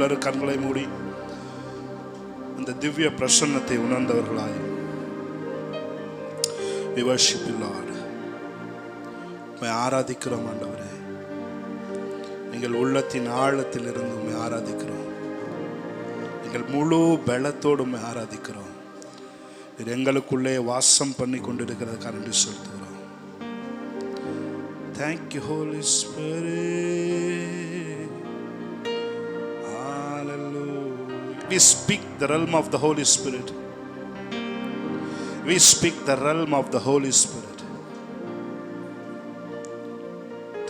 எல்லாரும் கண்களை மூடி அந்த திவ்ய பிரசன்னத்தை உணர்ந்தவர்களாய் we worship you Lord. உம்மை ஆராதிக்கிறோம் ஆண்டவரே. எங்கள் உள்ளத்தின் ஆழத்தில் இருந்து உம்மை ஆராதிக்கிறோம். எங்கள் முழு பலத்தோடு உம்மை ஆராதிக்கிறோம். இது எங்களுக்குள்ளே வாசம் பண்ணி கொண்டிருக்கிறதுக்காக நன்றி செலுத்துகிறோம். Thank you Holy Spirit. Hallelujah. We speak the realm of the Holy Spirit. We speak the realm of the Holy Spirit.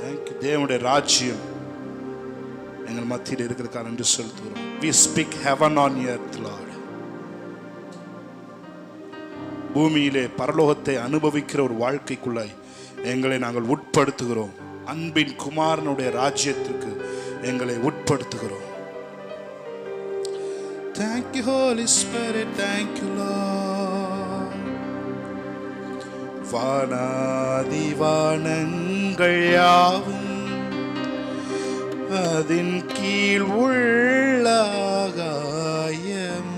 Thank you. தேவனுடைய ராஜ்யம் எங்கள் மத்தியில் இருக்கிறதுக்காக நன்றி செலுத்துகிறோம். We speak heaven on earth Lord. பூமியிலே பரலோகத்தை அனுபவிக்கிற ஒரு வாழ்க்கைக்குள்ளாய் எங்களை நாங்கள் உட்படுத்துகிறோம். அன்பின் குமாரனுடைய ராஜ்யத்திற்கு எங்களை உட்படுத்துகிறோம். Thank you Holy Spirit. Thank you Lord. வானாதி வானங்கள் யாவும் அதின் கீழ் உள்ள ஆகாயம்,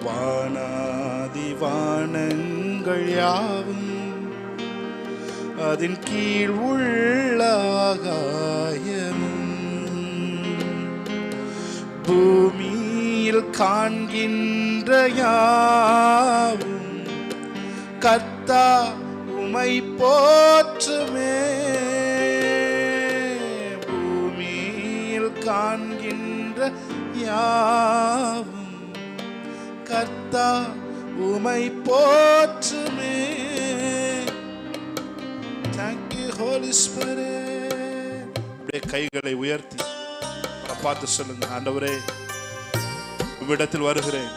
வானாதி வானங்கள் யாவும் அதின் கீழ் உள்ள ஆகாயம், பூமியில் காண்கின்ற யாவும் கர்த்தா உம்மை போற்றுமே, பூமியில் காண்கின்ற யாவும் கர்த்தா உம்மை போற்றுமே. Thank you Holy Spirit. அப்படியே கைகளை உயர்த்தி பார்த்து சொல்லுங்க, ஆண்டவரே உம்மிடத்தில் வருகிறேன்,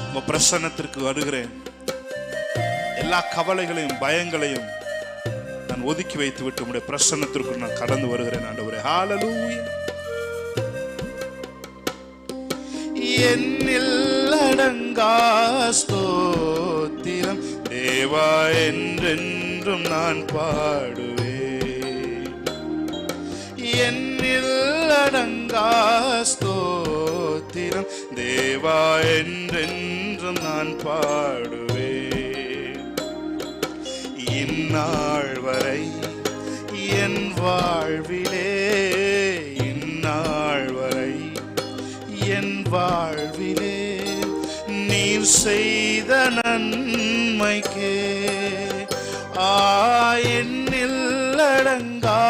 உங்க பிரசன்னத்திற்கு வருகிறேன். எல்லா கவலைகளையும் பயங்களையும் நான் ஒதுக்கி வைத்து விட்டு உம்முடைய பிரசன்னத்திற்கு நான் கடந்து வருகிறேன் ஆண்டவரே. ஹalleluya. என்னில் அடங்கா ஸ்தோத்திரம் தேவா என்றென்றும் நான் பாடுவேன். என்னில் அடங்கா ஸ்தோத்திரம் தேவா என்றென்றும் நான் பாடுவேன். இந்நாள் வரை என் வாழ்விலே, இந்நாள் வரை என் வாழ்விலே நீர் செய்த நன்மைக்கே என்னில் அடங்கா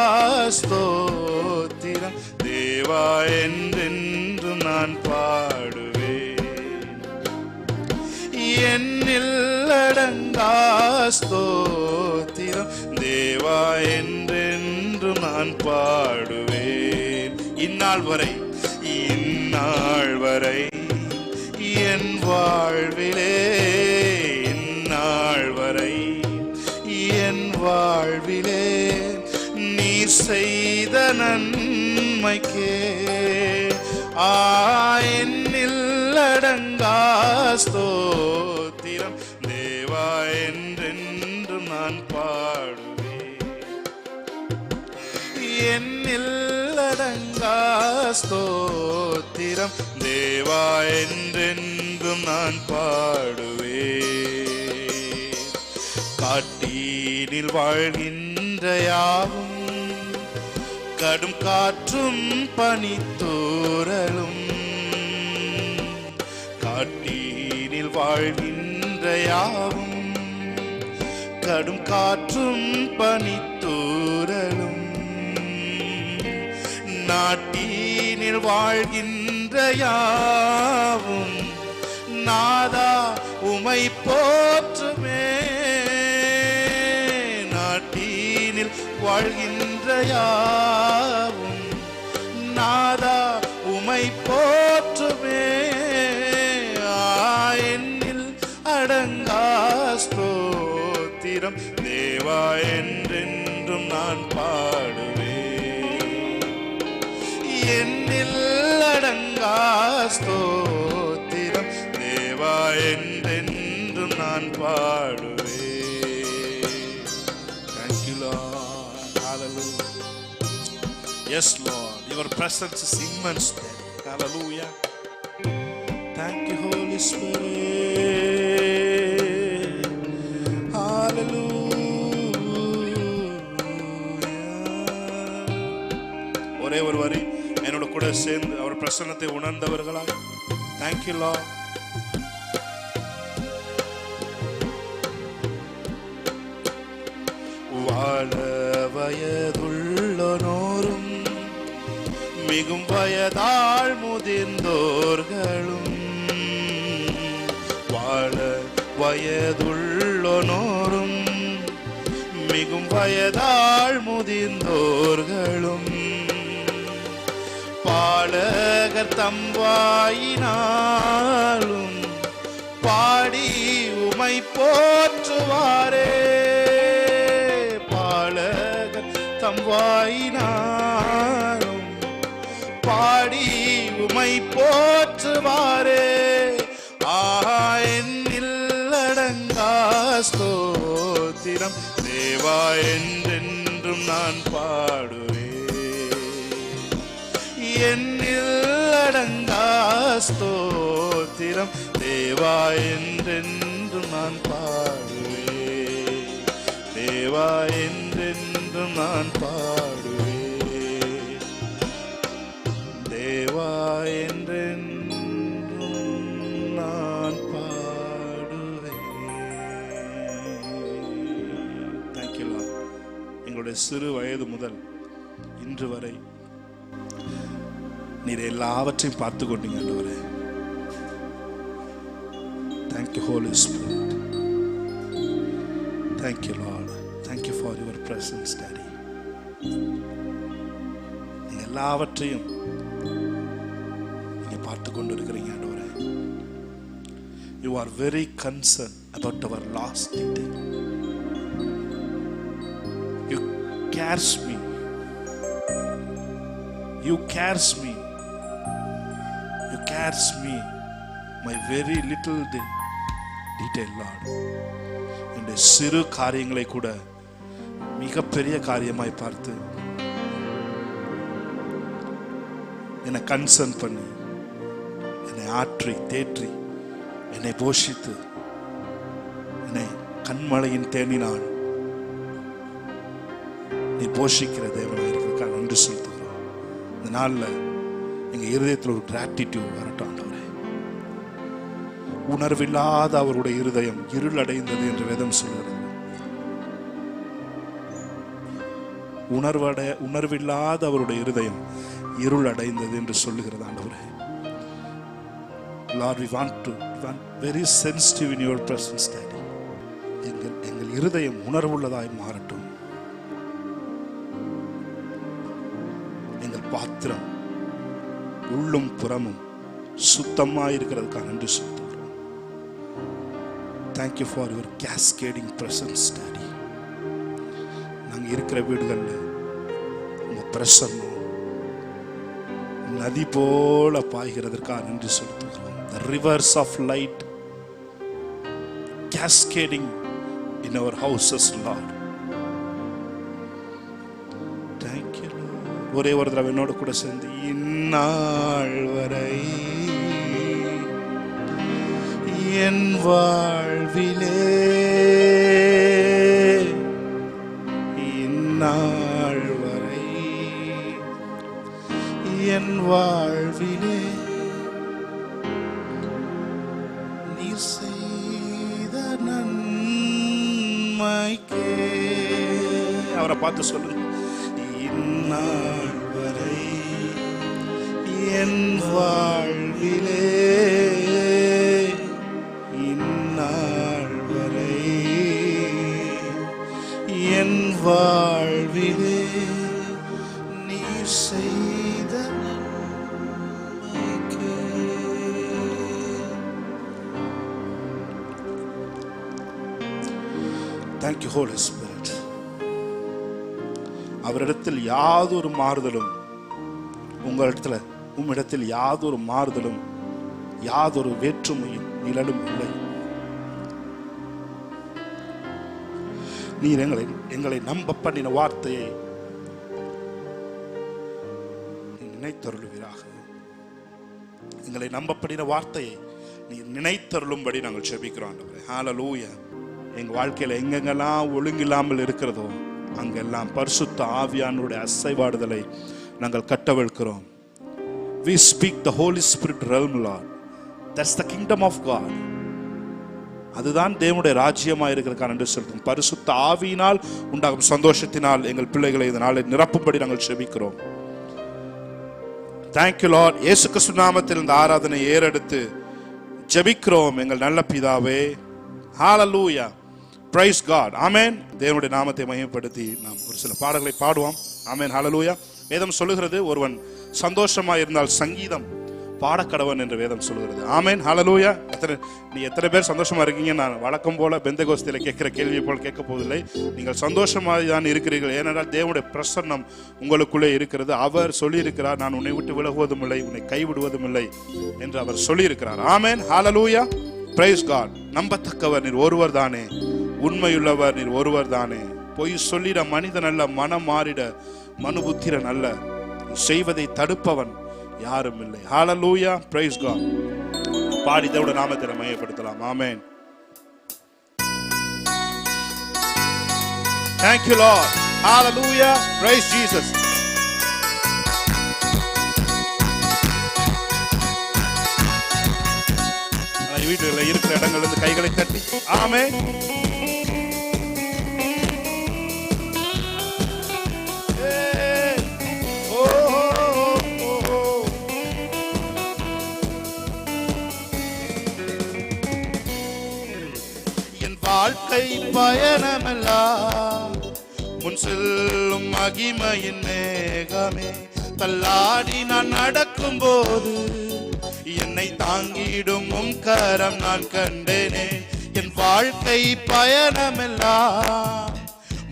ஸ்தோத்திரம் தேவா என்றென்றும் நான் பாடுவேன். என்னில் அடங்கா ஸ்தோத்திரம் தேவா என்றென்றும் நான் பாடுவேன். இந்நாள் வரை, இந்நாள் வரை என் வாழ்விலே, இந்நாள் வரை என் வாழ்விலே நீர் செய்த நன்மைக்கே என்னில் அடங்கா ஸ்தோத்திரம் தேவா என்றென்றும் நான் பாடுவேன். என்னில் அடங்கா ஸ்தோத்திரம் தேவா என்றென்றும் நான் பாடுவேன். காட்டினில் வாழ்கின்ற யாவும் கடும் காற்றும் பனித்தூறலும், காட்டினில் வாழ்கின்ற யாவும் கடும் காற்றும் பனித்தூறலும், நாட்டினில் வாழ்கின்ற யாவும் நாதா உம்மை போற்றுமே, நாட்டினில் வாழ்கின்ற யாவும் நாதா உம்மை போற்றுமே. என்னில் அடங்கா ஸ்தோத்திரம் தேவா என்றென்றும் நான் பாடுவேன். என்னில் அடங்கா ஸ்தோத்திரம் தேவா என்றென்றும் நான் பாடுவேன். Thank you Lord. Hallelujah. Yes, Lord. Your presence is immense. Hallelujah. Thank you, Holy Spirit. Hallelujah. ஒரே ஒரு வரி என்னோட கூட சேர்ந்து அவர் பிரசன்னத்தை உணர்ந்தவர்களாய். Thank you, Lord. வாழ வயதுள்ளனோரும் மிகும் வயதால் முதிர்ந்தோர்களும், வாழ வயதுள்ளனோரும் மிகும் வயதால் முதிர்ந்தோர்களும், பாலகர் தம் வாயினாலும் பாடி உமை போற்றுவாரே, பாலகர் தம் வாயினாலும் பாடி உமை போற்றுவாரே. என்னில் அடங்கா ஸ்தோத்திரம் தேவா என்றென்றும் நான் பாடுவேன், என்னில் அடங்கா ஸ்தோத்திரம் தேவா என்றென்றும் நான் பாடுவேன், தேவா என்றென்றும் நான் பாடுவேன், தேவா என்றென்றும் நான் பாடுவேன். Thank you, Lord. எங்களுடைய சிறு வயது முதல் இன்று வரை நீர் எல்லாவற்றையும் பார்த்து கொண்டீங்க ஆண்டவரே. Thank you, Holy Spirit. Thank you, Lord. Thank you for your presence, Daddy. நீங்க எல்லாவற்றையும் நீங்க பார்த்து கொண்டு இருக்கிறீங்க ஆண்டவரே. You are very concerned about our last detail. You cares me. You cares me. You cares me. My very little detail, Lord. இந்த சிறு காரியங்களை கூட மிகப்பெரிய காரியமாய் பார்த்து என்னை கன்சர்ன் பண்ணி என்னை ஆற்றி தேற்றி என்னை போஷித்து என்னை கண்மலையின் தேனினால் நீ போஷிக்கிற தேவனாக இருக்கிறதுக்காக நன்றி செலுத்துகிறோம். இந்த நாளில் எங்க இருதயத்தில் ஒரு கிராட்டிடியூட் வரட்டும் ஆண்டவரே. உணர்வில்லாத அவருடைய இருதயம் இருள் அடைந்தது என்று வேதம் சொல்கிறது. உணர்வில்லாத அவருடைய இருதயம் இருள் அடைந்தது என்று சொல்லுகிறது ஆண்டவரே. Lord, we want very sensitive in your presence, Daddy. எங்கள் இருதயம் உணர்வுள்ளதாய் மாறட்டும். எங்கள் பாத்திரம் உள்ளும் புறமும் சுத்தமாக இருக்கிறதுக்காக நன்றி சொல்லுகிறோம். Thank you for your cascading presence, Daddy. நாங்கள் இருக்கிற வீடுகளில் உங்கள் பிரசன்னம் நதி போல பாய்கிறதற்காக நன்றி செலுத்துகிறோம். The rivers of light cascading in our houses, Lord. Thank you, Lord. ஒரே ஒரு தடவை என்னோட கூட சேர்ந்து இந்நாள் வரை என் வாழ்விலே, இந்நாள் வரை என் வாழ்விலே நீ செய்த நன்மைக்கே. அவரை பார்த்து சொல்லுங்க. இந்நாள் வரை என் வாழ்விலே, இந்நாள் வரை என் வாழ்விலே நீ செய்த நன்மைக்கே. Thank you, Holy Spirit. அவரிடத்தில் யாதொரு மாறுதலும், உம்மிடத்தில் யாதொரு மாறுதலும் யாதொரு வேற்றுமையும் நிழலும் இல்லை. நீர் எங்களை நம்ப பண்ணின வார்த்தையை நினைத்தருளுவீராக. எங்களை நம்பப்படின வார்த்தையை நீ நினைத்தருளும்படி நாங்கள் ஜெபிக்கிறோம் ஆண்டவரே. ஹல்லேலூயா. எங்கள் வாழ்க்கையில் எங்கெங்கெல்லாம் ஒழுங்கில்லாமல் இருக்கிறதோ அங்கெல்லாம் பரிசுத்த ஆவியானுடைய அசைவாடுதலை நாங்கள் கட்டவிழ்க்கிறோம். We speak the Holy Spirit realm, Lord. That's the kingdom of God. அதுதான் தேவனுடைய ராஜ்யமாக இருக்கிறதுக்கான என்று சொல்றோம். பரிசுத்த ஆவியினால் உண்டாகும் சந்தோஷத்தினால் எங்கள் பிள்ளைகளை இதனால நிரப்பும்படி நாங்கள் ஜெபிக்கிறோம். Thank you Lord. இயேசு கிறிஸ்து நாமத்தில் இந்த ஆராதனை ஏறெடுத்து ஜெபிக்கிறோம் எங்கள் நல்ல பிதாவே. ஹல்லேலூயா. Praise God. ஆமென். தேவனுடைய நாமத்தை மகிமைப்படுத்தி நாம் ஒரு சில பாடல்களை பாடுவோம். ஆமென். ஹல்லேலூயா. வேதம் சொல்லுகிறது, ஒருவன் சந்தோஷமாக இருந்தால் சங்கீதம் பாடக்கடவன் என்று வேதம் சொல்லுகிறது. ஆமென். ஹல்லேலூயா. எத்தனை பேர் சந்தோஷமா இருக்கீங்க? நான் வழக்கம் போல பெந்தகோஸ்தில கேட்கிற கேள்வியை போல் கேட்க போவதில்லை. நீங்கள் சந்தோஷமாக தான் இருக்கிறீர்கள். ஏனென்றால் தேவனுடைய பிரசன்னம் உங்களுக்குள்ளே இருக்கிறது. அவர் சொல்லியிருக்கிறார், நான் உன்னை விட்டு விலகுவதும் இல்லை, உன்னை கைவிடுவதும் இல்லை என்று அவர் சொல்லியிருக்கிறார். ஆமென். ஹல்லேலூயா. Price God. நம்பத்தக்கவர் நீர் ஒருவர் தானே, உண்மையுள்ளவர் நீர் ஒருவர் தானே. பொய் சொல்லிட மனிதன் அல்ல, மனம் மாறிட மனுபுத்திரன் அல்ல, செய்வதை தடுப்பவன் யாரும் இல்லை. ஹல்லேலூயா. Price God. பாடி தேவனுடைய நாமத்தை மகிமைப்படுத்தலாம். ஆமென். Thank you Lord. Hallelujah. Praise Jesus. வீட்டில் இருக்கிற இடங்கள் இருந்து கைகளை தட்டி ஆமென். வாழ்க்கை பயணமெல்லாம் முன் செல்லும் மகிமையின் மேகமே, தள்ளாடி நான் நடக்கும் போது என்னை தாங்கிடும் உம் கரம் நான் கண்டேனே. என் வாழ்க்கை பயணமெல்லாம்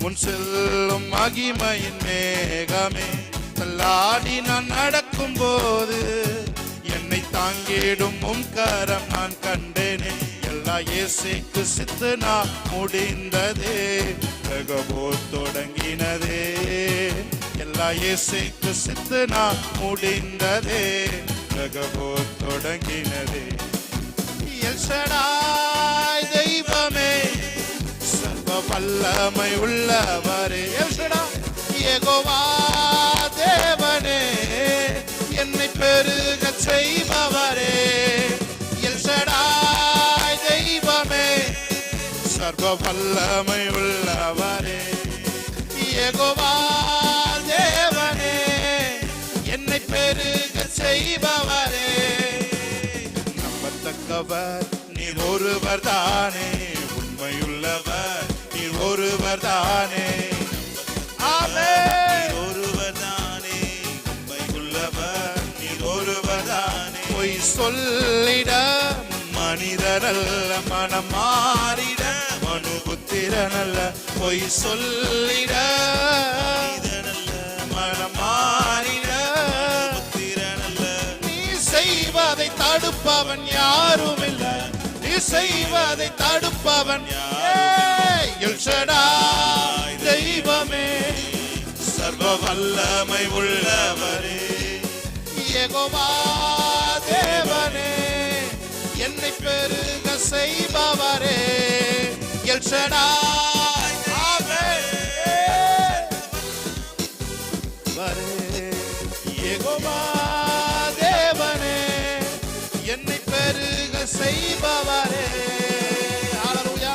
முன் செல்லும் மகிமையின் மேகமே, தள்ளாடி நான் நடக்கும் போது என்னை தாங்கிடும் உம் கரம் நான் கண்டேனே. இயேசுக்கு சித்தனா முடிந்ததே, ரகபோ தொடங்கினதே. எல்லா இயேசுக்கு சித்தனா முடிந்ததே, ரகபோ தொடங்கினதே. எல் ஷடாய் தெய்வமே, சர்வ வல்லமை உள்ளவரே. எல் ஷடாய் யெகோவா தேவனே, என்னை பெருக செய்பவரே. எல் ஷடாய் சர்வ வல்லமை உள்ளவரே, யெகோவா தேவனே, என்னை பெருக செய்பவரே. நம்பத்தக்கவர் நீர் ஒருவர் தானே, உண்மையுள்ளவர் நீர் ஒருவர் தானே. ஆமென். ஒருவர் தானே, உண்மையுள்ளவர் நீர் ஒருவர் தானே. பொய் சொல்லிட மனிதரல்ல, மனம் மாறிட மனுபுத்திரனல்ல. பொய் சொல்லிட மனம் மாறிட புத்திரனல்ல. நீ செய்வதை தடுப்பவன் யாரும் இல்லை, நீ செய்வதை தடுப்பவன் எல் ஷடாய் தெய்வமே, சர்வ வல்லமை உள்ளவரே, யெகோவா தேவனே, என்னை பெருக செய்பவரே. எல் ஷடாய் யெகோவா தேவனே, என்னை பெருக செய்பவரே. ஹல்லேலூயா.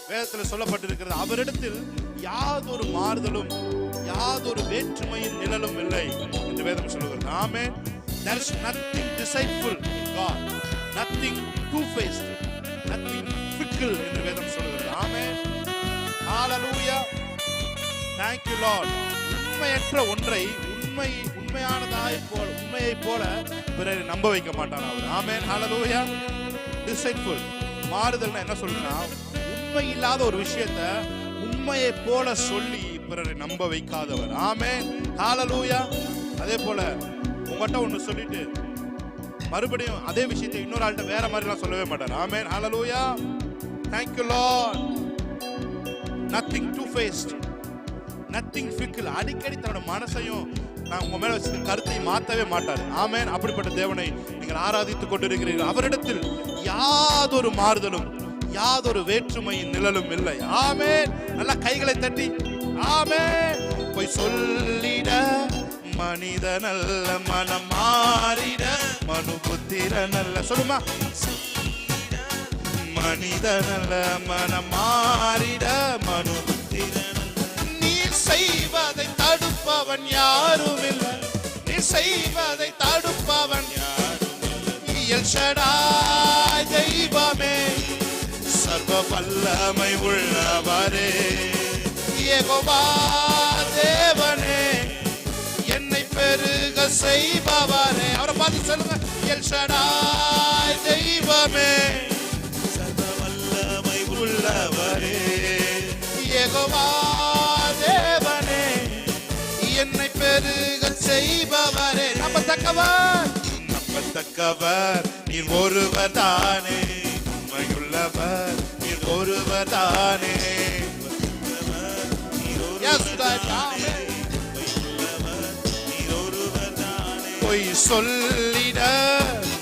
வேதத்தில் சொல்லப்பட்டிருக்கிறது, அவரிடத்தில் யாதொரு மாறுதலும் யாதொரு வேற்றுமையின் நிழலும் இல்லை என்று வேதம் சொல்லுகிறது. ஆமென். There is nothing deceitful in God, nothing two-faced, nothing fickle என்று வேதம் சொல்லுகிறது. ஆமென். ஹல்லேலூயா. Thank you Lord. உண்மையற்ற ஒன்றை உண்மையை போல பிறரை நம்ப வைக்க மாட்டார் அவர். ஆமென். ஹல்லேலூயா. Deceitful மாறுதல்னா என்ன சொல்றா, உண்மை இல்லாத ஒரு விஷயத்தை உண்மையை போல சொல்லி பிறரை நம்ப வைக்காதவர். ஆமென். ஹல்லேலூயா. அதே போல உங்கள்கிட்ட ஒன்று சொல்லிட்டு மறுபடியும் அதே விஷயத்தை இன்னொரு ஆள்கிட்ட வேற மாதிரிலாம் சொல்லவே மாட்டார். ஆமென். ஹல்லேலூயா. Thank you Lord. Nothing two-faced, nothing fickle. அடிக்கடி தன்னோட மனசையும் நான் உங்க மேல வச்சிருக்க கருத்தை மாற்றவே மாட்டார். ஆமென். அப்படிப்பட்ட தேவனை நீங்கள் ஆராதித்துக் கொண்டிருக்கிறீர்கள். அவரிடத்தில் யாதொரு மாறுதலும் யாதொரு வேற்றுமையின் நிழலும் இல்லை. ஆமென். நல்ல கைகளை தட்டி ஆமென். போய் சொல்லிட மனிதனல்ல மனம் மாறிட மனுபுத்திரனல்ல. சொல்லுமா? மனிதனல்ல மனம் மாறிட மனுபுத்திரனல்ல. நீ செய்வதை தடுப்பவன் யாரும் இல்லை. நீ செய்வதை தடுப்பவன் யாரும் இல்லை. எல் ஷடாய் தெய்வமே, சர்வ வல்லமை உள்ளவரே, யெகோவா தேவனே, என்னை பெருக செய்பவரே. அவரை பார்த்து சொல்லுங்க, எல் ஷடாய் தெய்வமே, சர்வ வல்லமை உள்ளவரே, யெகோவா தேவனே, என்னை பெருக செய்பவரே. நம்பத்தக்கவர் நம்பத்தக்கவர் நீர் ஒருவர் தானே, உண்மையுள்ளவர் நீர் ஒருவர் தானே. பொய் சொல்லிட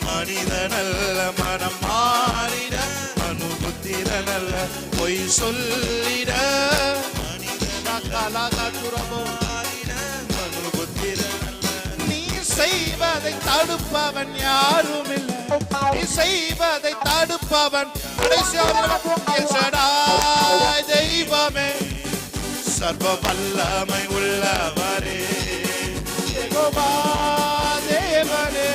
மனிதனல்ல மனம் மாறிட மனுபுத்திரனல்ல. பொய் சொல்லிட மனுபுத்திரனல்ல. நீ செய்வதை தடுப்பவன் யாரும் இல்லை. நீ செய்வதை தடுப்பவன் தெய்வமே, சர்வ வல்லமை உள்ளவரே, யெகோவா தேவனே,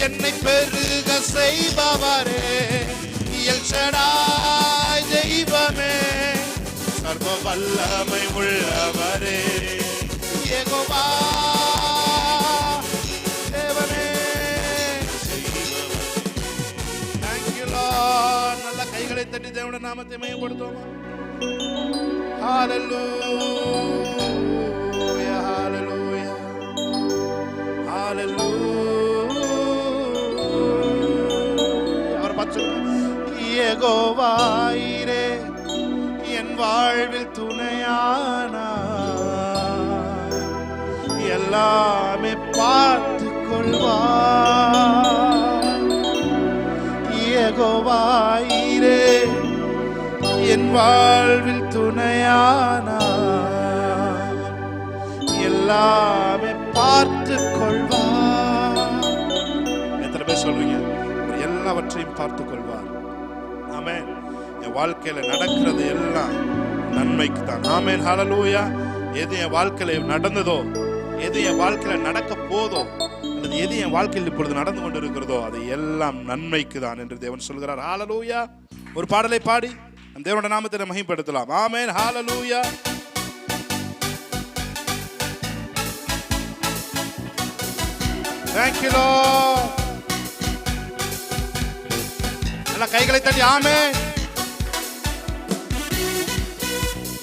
என்னை பெருக செய்பவரே, எல் ஷடாய் தெய்வமே, சர்வ வல்லமை உள்ளவரே, யெகோவா தேவனே. Thank you Lord. நல்ல கைகளை தட்டி தேவனுடைய நாமத்தை மகிமைப்படுத்துவோமா? Hallelujah, hallelujah, hallelujah. அவர் பார்த்து யெகோவா ஈரே, என் வாழ்வில் துணையானார், எல்லாமே பார்த்து கொள்வார். யெகோவா ஈரே, என் வாழ்வில் துணையானார், எல்லாமே பார்த்து கொள்வார். எத்தனை பேர் சொல்றீங்க? எல்லாவற்றையும் பார்த்து கொள்வார். ஆமென். என் வாழ்க்கையில நடக்கிறது எல்லாம் நன்மைக்கு தான். ஆமென். ஹல்லேலூயா. எது என் வாழ்க்கையில நடந்ததோ, எது என் வாழ்க்கையில நடக்க போதோ, அல்லது எது என் வாழ்க்கையில் இப்பொழுது நடந்து கொண்டு இருக்கிறதோ, அது எல்லாம் நன்மைக்கு தான் என்று தேவன் சொல்கிறார். ஹல்லேலூயா. ஒரு பாடலை பாடி தேவனுடைய நாமத்தை மகிமைப்படுத்தலாம். ஆமென். ஹல்லேலூயா. Thank you Lord. நல்ல கைகளை தட்டி ஆமென்.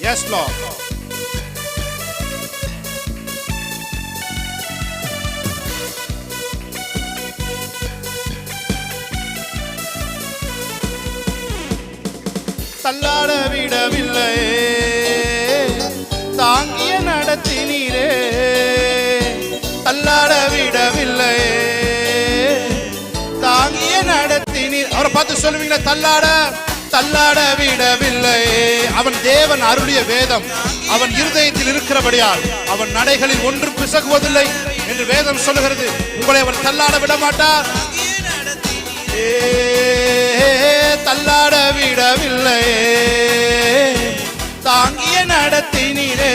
Yes Lord. தள்ளாட விடவில்லை, தாங்கிய நடத்தினீரே, தள்ளாட விடவில்லை, தாங்கிய நடத்தினீர். அவரை பார்த்து சொல்லுவீங்களா? தள்ளாட விடவில்லை. அவன் தேவன் அருளிய வேதம் அவன் இருதயத்தில் இருக்கிறபடியால் அவன் நடைகளில் ஒன்று பிசகுவதில்லை என்று வேதம் சொல்லுகிறது. உங்களை அவர் தள்ளாட விட மாட்டார். தள்ளாட விடவில்லை, தாங்கிய நடத்தினீரே.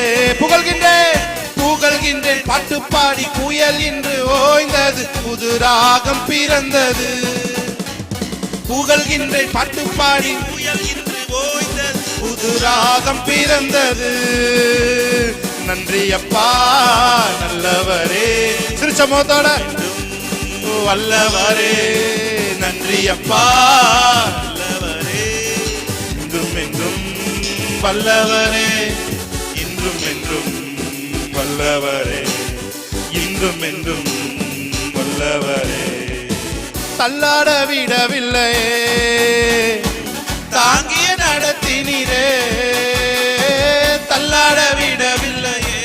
புகழ்கின்றேன் பாட்டு பாடி, புயல் இன்று ஓய்ந்தது, புது ராகம் பிறந்தது. புகழ்கின்றேன் பாட்டு பாடி, புயல் இன்று ஓய்ந்தது, புது ராகம் பிறந்தது. நன்றி அப்பா நல்லவரே, சிரிச்ச முகத்தோட வல்லவரே. நன்றி அப்பா நல்லவரே, இன்றும் என்றும் வல்லவரே, இன்றும் என்றும் வல்லவரே, இன்றும் என்றும் வல்லவரே. தள்ளாட விடவில்லை, தாங்கிய நடத்தினீரே, தள்ளாட விடவில்லையே,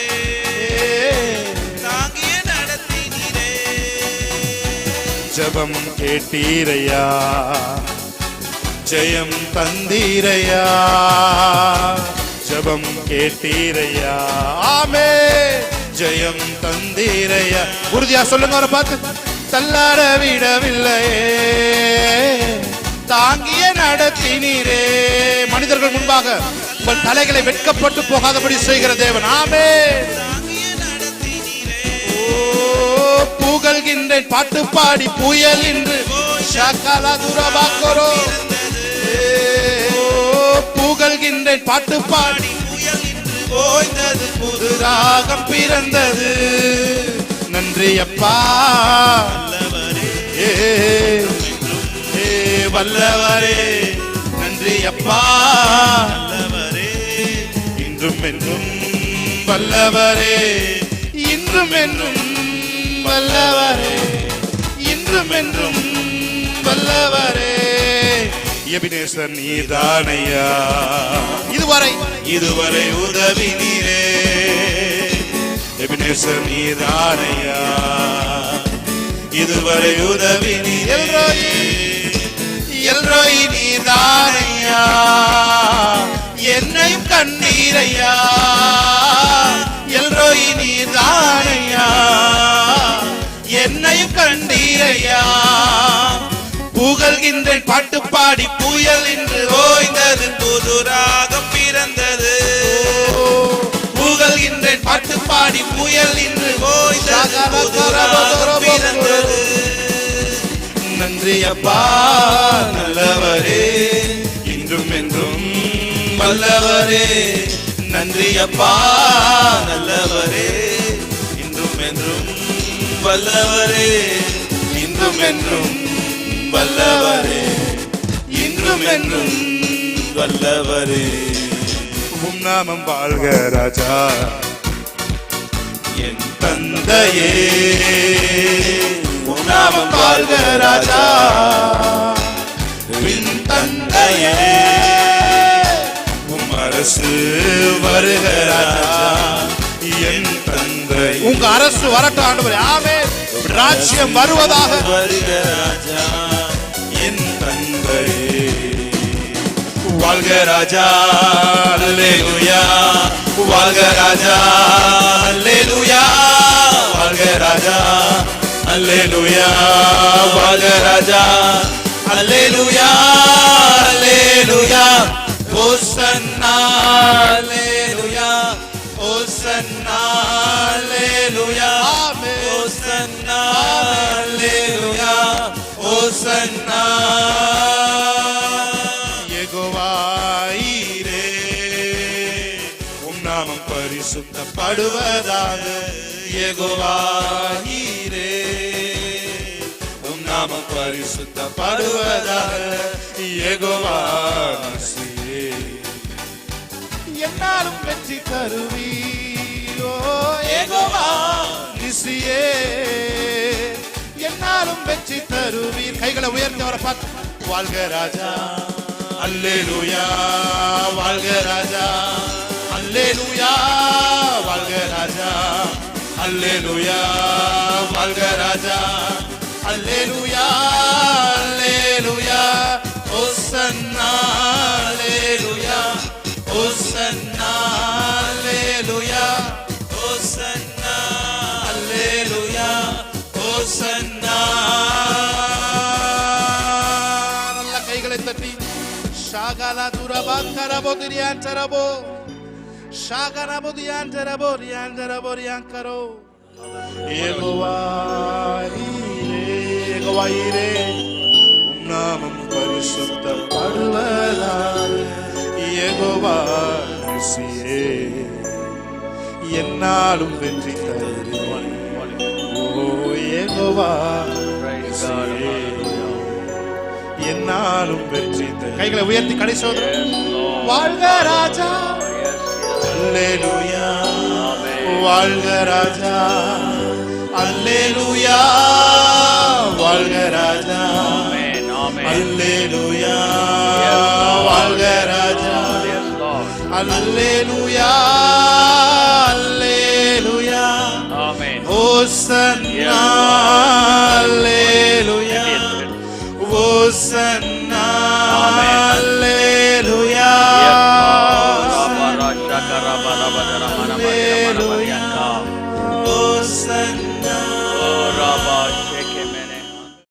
ஜெபம் கேட்டீரையா, ஜெயம் தந்தீரையா, ஜெபம் கேட்டீரையா. ஆமென். ஜெயம் தந்தீரையா. உறுதியா சொல்லுங்க அவரை பார்த்து. தள்ளாட விடவில்லையே, தாங்கிய நடத்தினீரே. மனிதர்கள் முன்பாக உங்கள் தலைகளை வெட்கப்பட்டு போகாதபடி செய்கிற தேவன். ஆமென். புகழ்கின்றேன் பாட்டு பாடி புயல் என்று புகழ்கின்றேன் பாட்டு பாடி புயல் என்று ஓய்ந்தது, புது ராகம் பிறந்தது. நன்றி அப்பா வல்லவரே, நன்றி அப்பா வல்லவரே, இன்றும் என்றும் வல்லவரே, இன்றும் என்றும் வல்லவரே, இன்றும் என்றும் வல்லவரே. எபினேசர் நீதானையா, இதுவரை உதவி நீரே. எபினேசர் நீதானையா, இதுவரை உதவி நீரே. எல்ரோய் நீதானையா, என்னையும் கண்ணீரையா. எல்ரோய் நீதானையா, என்னையும் கண்டீரையா. புகழ்கின்றேன் பாட்டு பாடி புயல் என்று ஓய்ந்தது, புது ராகம் பிறந்தது. புகழ்கின்றேன் பாட்டு பாடி புயல் என்று ஓய்ந்தது, புது ராகம் பிறந்தது. நன்றி அப்பா நல்லவரே, இன்றும் என்றும் வல்லவரே. நன்றி அப்பா நல்லவரே, இன்றும் என்றும் வல்லவரே, இன்றும் என்றும் வல்லவரே, இன்றும் என்றும் வல்லவரே. உம் நாமம் வாழ்க ராஜா என் தந்தையே, உம் நாமம் வாழ்க ராஜா என் தந்தையே. உம் அரசு வருக ராஜா என் தந்தை. உங்க அரசு வரட்டும் ஆண்டவரே. ஆமென். ராஜ்யம் வருவதாக. வருக ராஜா என் தந்தையே. வாழ்க ராஜா அல்லேலூயா, வாழ்க ராஜா அல்லேலூயா, வாழ்க ராஜா அல்லேலூயா, வாழ்க ராஜா அல்லேலூயா, அல்லேலூயா. ஹோசன்னா அல்லேலூயா, ஹோசன்னா அல்லேலூயா, ஹோசன்னா அல்லேலூயா, ஹோசன்னா. யெகோவா ஈரே, உம் நாமம் பரிசுத்தப்படுவதாக. யெகோவா ஈரே, உம் நாமம் பரிசுத்தப்படுவதாக. யெகோவா நிசியே, என்னாலும் வெற்றி தருவீரோ. யெகோவா நிசியே, என்னாலும் வெற்றி தருவீர். கைகளை உயர்த்தி அவரை பார்த்து. வாழ்க ராஜா அல்லேலூயா, வாழ்க ராஜா அல்லேலூயா, வாழ்க ராஜா அல்லேலூயா, வாழ்க ராஜா அல்லேலூயா, அல்லேலூயா. ஹோசன்னா அல்லேலூயா, ஹோசன்னா அல்லேலூயா, ஹோசன்னா அல்லேலூயா, ஹோசன்னா. நல்ல கைகளை தட்டி ஷாகலா துரபாக்கரபோ திரியான்சரபோ, ஷாகரபோ தியான்சரபோ ரியான்சரபோ ரியான்கரோ. யெகோவா ஈரே, யெகோவா ஈரே, உம் நாமம் பரிசுத்தப்படுவதாக. யெகோவா நிசியே, என்னாலும் வெற்றி தருவீர். ஓ யெகோவா நிசியே, என்னாலும் வெற்றி தருவீர். கைகளை உயர்த்தி கடைசோதர. வாழ்க ராஜா அல்லேலூயா, வாழ்க ராஜா அல்லேலூயா, வாழ்க ராஜா அல்லேலூயா, வாழ்க ராஜா அல்லேலூயா, அல்லேலூயா. ஹோசன்னா அல்லேலூயா, Hosanna, Alleluia. Hosanna,